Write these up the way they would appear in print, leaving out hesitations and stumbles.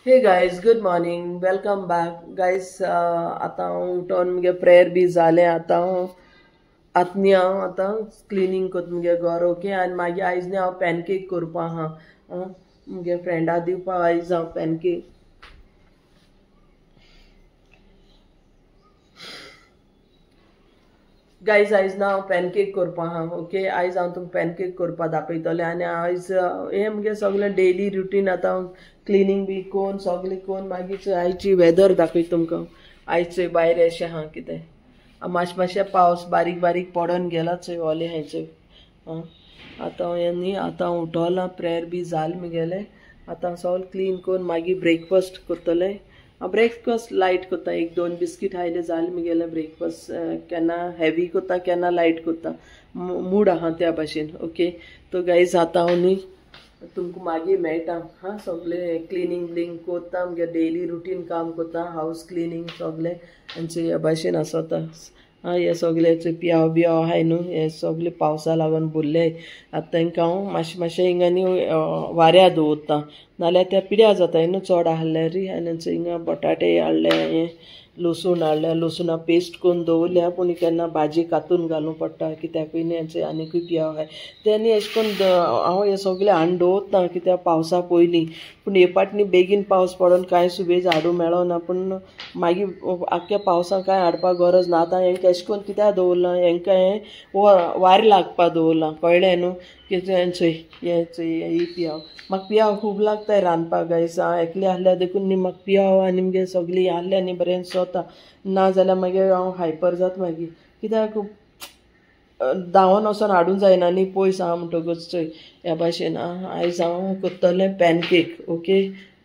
Hey guys, good morning. Welcome back. Guys, आता हांव उठोन मुगे प्रेयर बी जालें आतां हांव आतनी हांव आतां क्लिनींग कोत्ता मुगे घर ओके आनी मागीर आयज न्ही हांव पॅनकेक कोरपा आहा मुगे फ्रेंडा दिवपा आयज हांव पॅनकेक. गायज आयज ना हांव पॅनकेक कोरपा आहा ओके. आयज हांव तुमकां पॅनकेक कोरपा दाखयतलें आनी आयज हें मुगे सगलें डेली रुटीन आतां हांव क्लिनींग बी कोन्न सगलें कोन्न मागीर आयची वेदर दाखयता तुमकां. आयज चोय भायर अशें आहा कितें मातशें पावस बारीक बारीक पडोन गेला चोय ओलें हांय चोय आतां हें न्ही आतां उठोलां प्रेयर बी जालें मुगेलें. आतां सगळें क्लीन कोन्न मागीर ब्रेकफास्ट कोत्तलें. हांव ब्रेकफास्ट लायट कोत्ता, एक दोन बिस्कीट खायले जालें मुगेलें ब्रेकफास्ट. केन्ना हेवी कोत्ता केन्ना लायट कोत्ता, मूड आहा त्या भाशेन ओके. तो गायज आतां हांव न्ही तुमकां मागीर मेळटा हां. सगलें क्लिनींग ब्लिंग कोत्ता मुगे डेली रुटीन काम कोत्ता, हावस क्लिनींग सगलें आनी ह्या भाशेन आसोता. हे सगळे पियाव बियाव आहाय न्हू हे सगळे पावसा लागून बुरले. आतां तांकां हांव मातशें हिंगा न्ही वाऱ्या दवरता नाल्यार त्या पिड्या जाताय न्हू चड आहल्यार. आनी हिंगा बटाटे हाडले, हें लसूण हाडल्या, लसुणा पेस्ट करून दवरल्या पूण केन्ना भाजी कातून घालूं पडटा कित्याकूय न्ही आनीकूय पियाव आहाय तेनी अशें करून हांव हे सगळें हाडून दवरता कित्याक पावसा पयलीं. पूण हे पाटनी बेगीन पावस पडोन कांय सुबेज हाडूं मेळोना पूण मागीर आख्या पावसां कांय हाडपाक गरज ना. आतां हेंकां अशें करून कित्याक दवरलां, हेंकां हें वारें लागपाक दवरलां कळ्ळें न्हू. कितें चोय हें चोय ही पियाव म्हाका पियाव खूब लागताय रांदपाक गायस. हांव एकलें आहल्यार देखून न्ही म्हाका पियाव आनी मुगे सगळीं आहल्यार न्ही बरें सोता ना जाल्यार मागीर हांव हायपर जाता मागीर कित्याक धांवोन वचोन हाडूं जायना न्ही पयस आहा म्हणटकूच चोय ह्या भाशेन. आयज हांव कोत्तलें पॅनकेक ओके.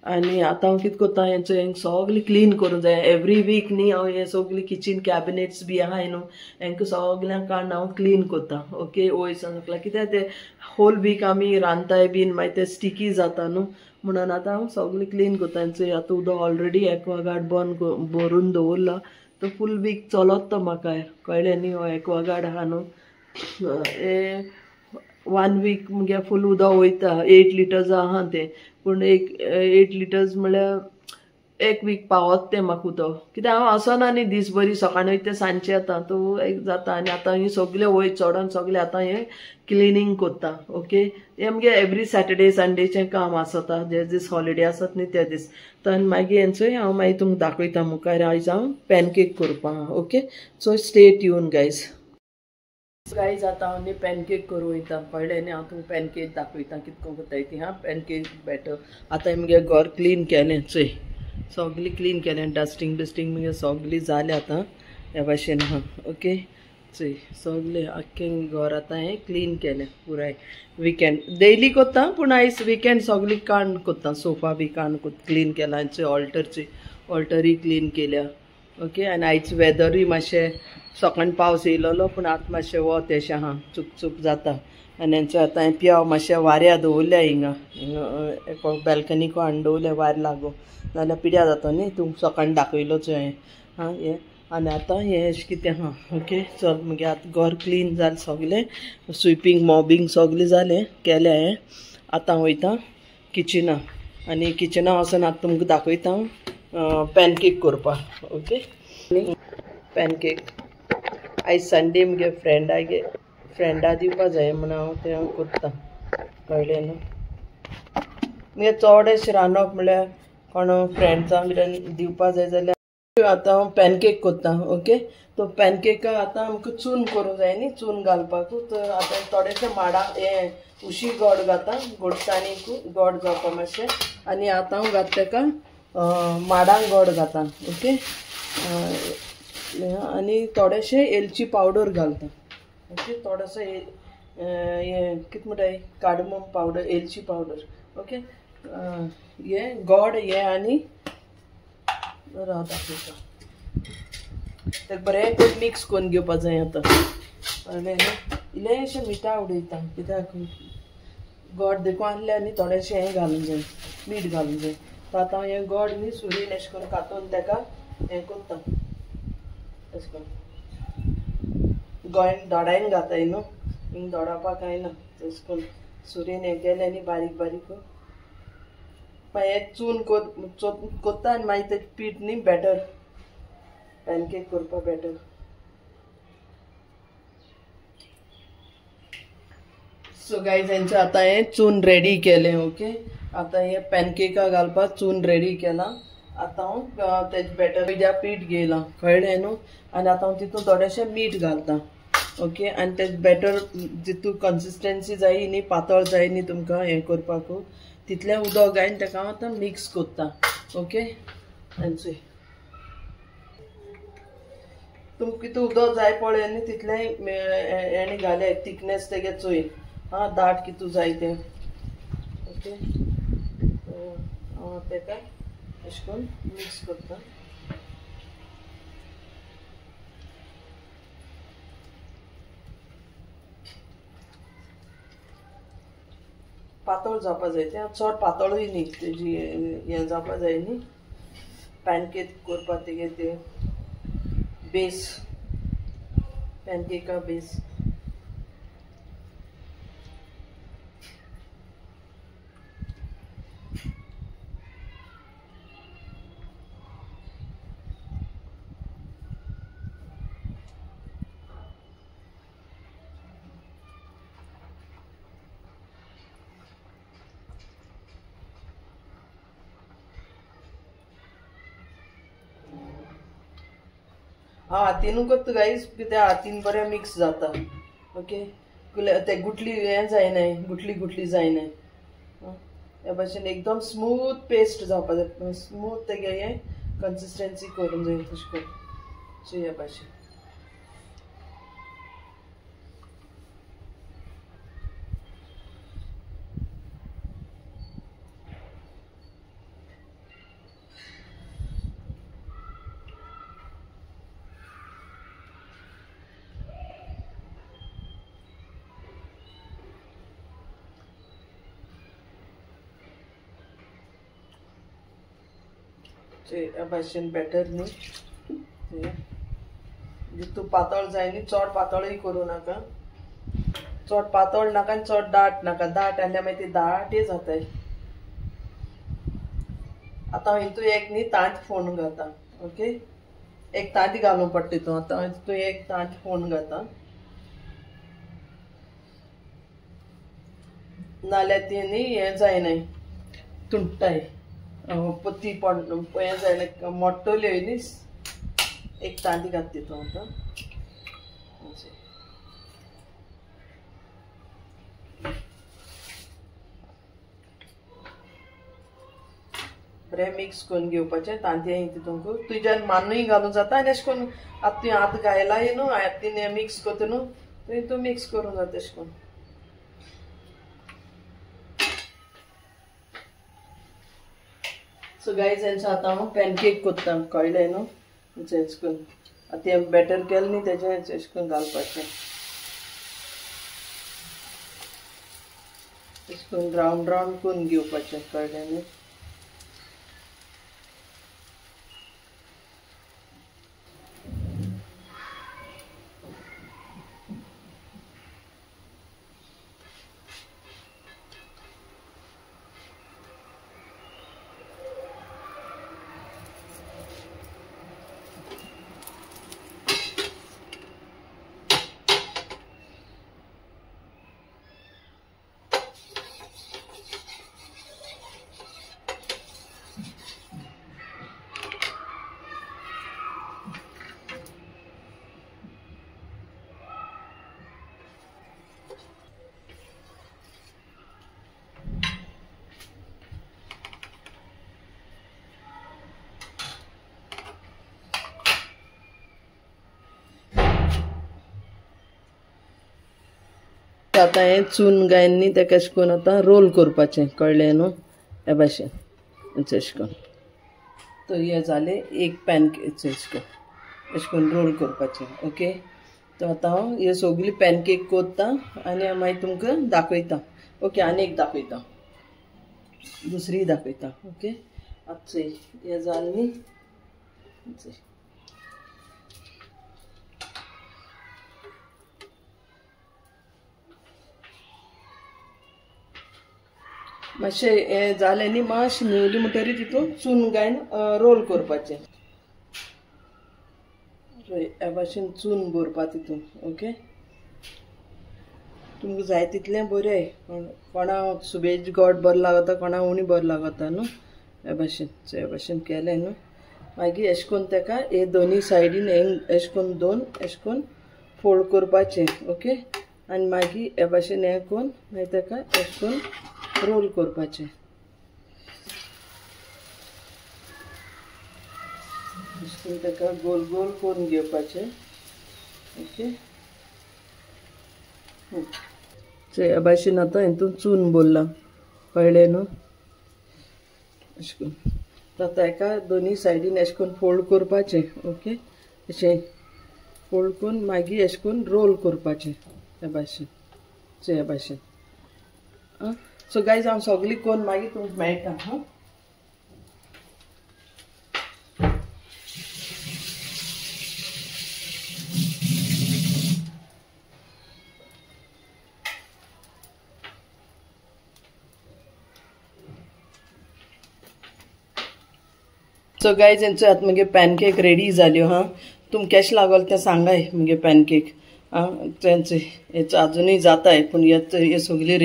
आनी आतां हांव कितें कोत्ता हें सगलें क्लीन करूं जाय एवरी वीक न्ही. हांव हें सगलीं किचन कॅबिनेट्स बी आहाय न्हू हेंकां सगल्यांक काडून हांव क्लीन कोत्ता ओके. वयसान सकल्यार कित्याक तें होल वीक आमी रांदताय बीन मागीर तें स्टिकी जाता न्हू म्हणून आतां हांव सगलें क्लीन कोत्ता. चोय आतां उदक ऑलरेडी एक्वागार्ड भरून दवरला तो फूल वीक चलोत तो म्हाका कळ्ळें न्ही. हो एक्वागार्ड आहा न्हू हे 1 वीक मुगे फूल उदक वयता. 8 लिटर्स आहा तें पूण 8 लिटर्स म्हळ्यार 1 वीक पावत तें म्हाका उदक कित्याक हांव आसना न्ही दीस बरी सकाळीं वयता सांजचें येता तो एक जाता. आनी आतां ही सगलें वयर चडोन सगलें आतां हें क्लिनींग कोत्ता ओके. हें मुगे एवरी सॅटर्डे संडेचें काम आसता जे दीस हॉलिडे आसत न्ही ते दीस. तर मागीर हेंचोय हांव मागीर तुमकां दाखयता मुखार. आयज हांव पॅनकेक कोरपा आहा okay. So stay tune guys. Guys आतां हांव न्ही पॅनकेक करूं वयता कळ्ळें न्ही. हांव तुमकां पॅनकेक दाखयता कितको कोत्ताय ती हां. पॅनकेक बॅटर आतां मुगे घर क्लीन केलें चोय सगलीं क्लीन केलें डस्टींग बिस्टींग मुगे सगलीं जालें आतां ह्या भाशेन आहा ओके. चोय सगलें आख्खें घर आतां हें क्लीन केलें पुराय. विकेंड डेली कोत्ता पूण आयज विकेंड सगलीं काण कोत्ता. सोफा बी काण क्लीन केला आनी चोय ऑल्टरूय क्लीन केल्या ओके. आनी आयज वेदरूय मातशें सकाळीं पावस येयलोलो पूण आतां मातशें वत अशें आहा चूक जाता. आनी हेंचो आतां हांवें पियाव मातशें वाऱ्या दवरल्या हिंगा बॅल्कनीक हाडून दवरल्या वारें लागो नाल्यार पिड्या जाता न्ही. तूं सकाळीं दाखयलोच हांवें हां हें. आनी आतां हें अशें कितें आहा ओके. चल मुगे आतां घर क्लीन जालें सगलें स्विपींग मॉबींग सगलें जालें केलें हांवें. आतां वयता किचना आनी किचना वचोन आतां तुमकां दाखयता हांव पॅनकेक कोरपाक ओके. पॅनकेक आयज संडे मुगे फ्रेंडा दिवपा जाय म्हण हांव तें कोत्ता कळ्ळें न्हू. मुगे चड अशें रांदप म्हळ्यार कोण फ्रेंड्सांक कितें दिवपा जाय जाल्यार आतां हांव पॅनकेक कोत्ता ओके. तो पॅनकेका आतां आमकां चून करूं जाय न्ही चून घालपाकूच. आतां थोडेशें माडा हें उशी गोड घाता गोडसाणीक गोड जावपा मातशें. आनी आतां हांव घात तेका माडांक गोड घाता ओके. आनी थोडेशें एलची पावडर घालता ओके. थोडोसो हें कितें म्हणटाय कार्डमम पावडर एलची पावडर ओके. हें गोड हें आनी दाखयता तेका बरें करून मिक्स करून घेवपा जाय आतां कळ्ळें न्ही. इल्लेशें मिठा उडयता कित्याक गोड देखून आहलें आनी थोडेशें हें घालूंक जाय मीठ घालूंक जाय. आतां हें गोड न्ही सुरीन अशें करून कातून तेका हें कोत्ता अशें करून गोंयान दोडायन घाताय न्हू हिंग दोडावपा कांय ना. तेश करून सुरीन हें केलें न्ही बारीक बारीक मागीर चून कोत्ता आनी मागीर तेजें पीठ न्ही बॅटर पॅनकेक करपा बॅटर. सो गायज हेंचें आतां हें चून रेडी केलें. ओके, आतां हें पॅनकेका घालपाक चून रेडी केलां. आतां हांव तेजें बॅटर पिठ्या पीठ घेयलां, कळ्ळें न्हू. आनी आतां हांव तितून थोडेशें मीठ घालतां. ओके, आनी तेजें बॅटर जितू कन्सिस्टन्सी जायी न्ही, पातळ जाय न्ही तुमकां हें करपाक, तितलें उदक घायन तेका हांव आतां मिक्स कोत्तां. ओके, चोय तुमकां कितू उदक जाय पळय न्ही तितलें हेणी घाले थिकनेस तेगे चोय. दाट कितू जाय तें. ओके, हांव तेका अशें करून मिक्स करता. पातळ जावपा जाय तें, चड पातळूय न्ही, तेजी हें जावपा जाय न्ही. पॅनकेक करपा तेगे तें बेस, पॅनकेका बेस. हातीनू करता गायज, कित्याक हातीन बरें मिक्स जाता. ओके, ते गुटली हें जायनाय, गुटली जायनाय. हे भाशेन एकदम स्मूथ पेस्ट जावपा जाय, स्मूथ तेगे हें कन्सिस्टन्सी करूंक जाय तशें करून. सो हे भाशेन भाशेन बॅटर न्ही, जितू पातळ जाय न्ही, चड पातळूय करूं नाका, चड पातळ नाका आनी चड दाट नाका. दाट आसल्यार मागीर ती दाटय जाताय. आतां हांव हितू एक न्ही तांत फोण घालता. ओके, एक तांती घालूं पडटा तितू. आतां हांव हितू एक तांत फोण घालता, नाल्यार ती न्ही हें जायनाय, तुंट्टाय. ती हें जायना, मोडटल्यो न्ही. एक तांती घात तितू आतां. बरें मिक्स करून घेवपाचें तांतयां तितूंक. तुज्यान मानूय घालूं जाता आनी अशें करून आतां तुवें हात घायलाय न्हू, हातीन मिक्स करता न्हू, तुवें तूं मिक्स करूं जाता अशें करून. सो गायज हेंचें आतां हांव पॅनकेक कोत्ता, कळ्ळें न्हू. अशें करून आतां हें बॅटर केलें न्ही तेजें अशें करून घालपाचें. अशें करून रावंड करून घेवपाचें, कळ्ळें न्ही. आतां हें चून घायन न्ही तेका अशें करून आतां रोल करपाचें, कळ्ळें न्हू. हे भाशेन अशें करून तो हें जालें एक पॅनकेक अशें करून रोल करपाचें. ओके, तो आतां हांव ह्यो सगळी पॅनकेक कोत्ता आनी मागीर तुमकां दाखयता. ओके, आनी एक दाखयता, दुसरी दाखयता. ओके, आतां हें जालें न्ही. मातशें हें जालें न्ही मातशें न्हिवली म्हणटरी तितून चून घायन रोल करपाचें हे भाशेन चून भरपा तितून ओके तुमकां जाय तितलें बरें कोणा सुबेज गोड बरो लागता कोणा उणी बरो लागता न्हू हे भाशेन केलें न्हू मागीर अशें करून तेका हे दोनी सायडीन अशें करून दोन अशें करून फोल्ड करपाचें ओके आनी मागीर हे भाशेन हें करून मागीर तेका अशें करून रोल करपाचें अशें करून तेका गोल गोल करून घेवपाचें ओके हे भाशेन आतां हितून चून भरला कळ्ळें न्हू अशें करून आतां हेका दोनी सायडीन अशें करून फोल्ड करपाचें ओके अशें फोल्ड करून मागीर अशें करून रोल करपाचें हे भाशेन सो गायज हांव सगळी करून मागीर तुमकां मेळटा हां सो गायज हेंचो आतां मुगे पॅनकेक रेडी जाल्यो हां तुमकां केश लागोल तें सांगाय मुगे पॅनकेक आं तेंचे हेचो आजुनूय जाताय पूण हे सगली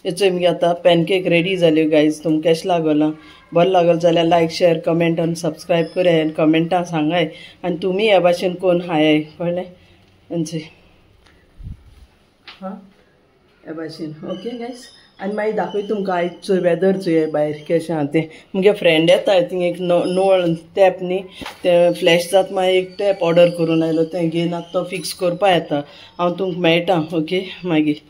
हेचो मुगे आतां पॅनकेक रेडी जाल्यो गायज तुमकां केश लागोलां बरो लागोल जाल्यार लायक शेअर कमेंट आनी सबस्क्रायब कराय आनी कमेंटां सांगाय आनी तुमी ह्या भाशेन कोण हाय कळ्ळें तेंचे हां ह्या भाशेन ओके गायज आनी मागीर दाखय तुमकां आयजचो वेदर चोय भायर केशें आहा तें मुगे फ्रेंड येताय थिंगा एक नळ टॅप न्ही तें फ्लॅश जाता मागीर एक टॅप ऑर्डर करून आयलो तें घेवन आतां तो फिक्स करपा येता हांव तुमकां मेळटा ओके मागीर